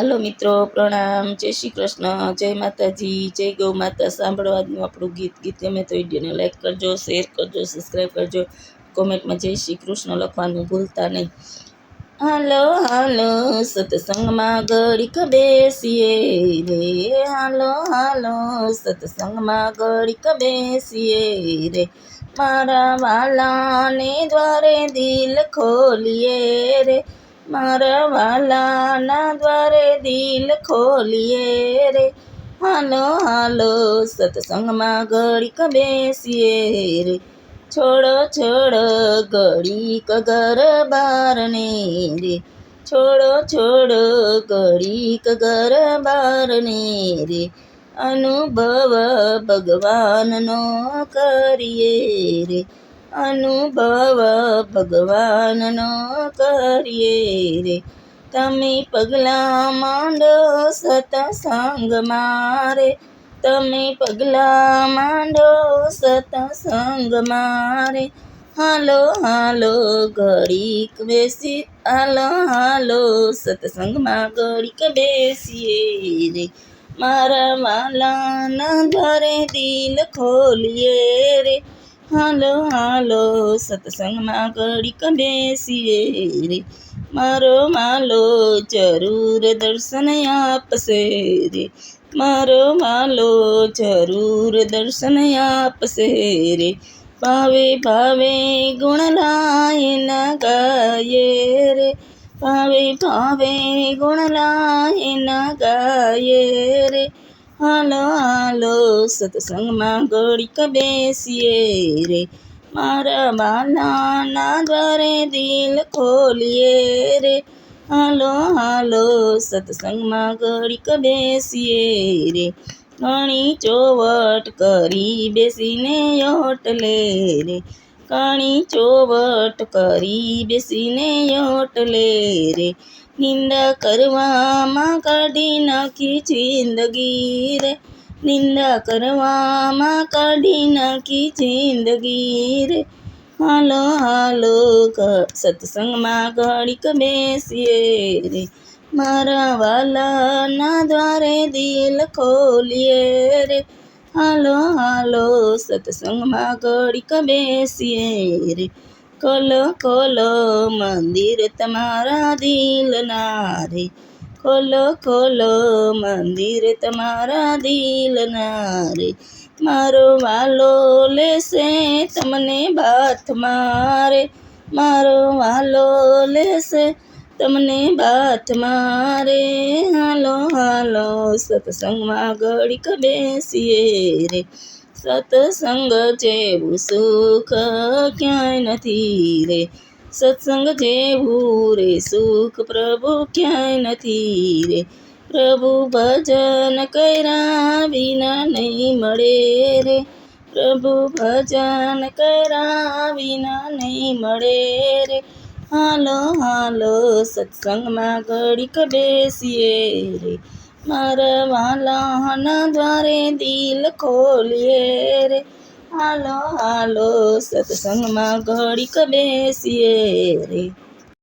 હાલો મિત્રો, પ્રણામ, જય શ્રી કૃષ્ણ, જય માતાજી, જય ગૌ માતા. સાંભળો આજનું આપણું ગીત ગમે તો વિડીયોને લાઈક કરજો, શેર કરજો, સબસ્ક્રાઈબ કરજો, કોમેન્ટમાં જય શ્રી કૃષ્ણ લખવાનું ભૂલતા નહીં. હાલો હાલો સત્સંગમાં ઘડીક બેસીએ રે, હાલો હાલો સત્સંગમાં ઘડીક બેસીએ રે, મારા વાલાને દ્વારે દિલ ખોલીએ રે, મારા વાલાના દ્વારે દિલ ખોલીએ રે, હાલો હાલો સત્સંગમાં ઘડીક બેસીએ રે, છોડો છોડો ઘડીક ઘર બારને રે, છોડો છોડો ઘડીક ઘર બારને રે, અનુભવ ભગવાનનો કરીએ રે, અનુભવ ભગવાનનો કરીએ રે, તમે પગલાં માંડો સત્સંગમાં રે, તમે પગલાં માંડો સત્સંગમાં રે, હાલો હાલો ઘડીક બેસી, હાલો હાલો સત્સંગમાં ઘડીક બેસીએ રે, મારા વાલાના દ્વારે દિલ ખોલીએ રે, હાલો હાલો સત્સંગમાં ઘડીક બેસીએ રે, મારો માલો જરૂર દર્શન આપશે રે, મારો માલો જરૂર દર્શન આપશે રે, ભાવે ભાવે ગુણ લાયના ગાયે રે, ભાવે ભાવે ગુણ લાયના ગાયે રે, હાલો હાલો સત્સંગમાં ઘડીક બેસીએ રે, મારા વાલાના દ્વારે દિલ ખોલીએ રે, હાલો હાલો સત્સંગમાં ઘડીક બેસીએ રે, ઘણી ચોવટ કરી બેસીને યોટલે રે, ઘણી ચોવટ કરી બેસીને યોટલે રે, નિંદા કરવામાં કાઢી નાખી જિંદગી રે, નિંદા કરવામાં કાઢી નાખી જિંદગી રે, હાલો હાલો સત્સંગમાં ઘડીક બેસીએ રે, મારા વાલાના દ્વારે દિલ ખોલીએ રે, હાલો હાલો સત્સંગમાં ઘડીક બેસીએ રે, ખોલો ખોલો મંદિર તમારા દિલના રે, ખોલો ખોલો મંદિર તમારા દિલના રે, મારો વાલો લેશે તમને બાથમાં રે, મારો વાલો લેશે તમને બાથમાં રે, હાલો હાલો સત્સંગમાં ઘડીક બેસીએ રે, સત્સંગ જેવું સુખ ક્યાંય નથી રે, સત્સંગ જેવું રે સુખ પ્રભુ ક્યાંય નથી રે, પ્રભુ ભજન કર્યા વિના નહીં મળે રે, પ્રભુ ભજન કર્યા વિના નહીં મળે રે, હાલો હાલો સત્સંગમાં ઘડીક બેસીએ રે, મારા વાલાના દ્વારે દિલ ખોલીએ રે, હાલો હાલો સત્સંગમાં ઘડીક બેસીએ રે.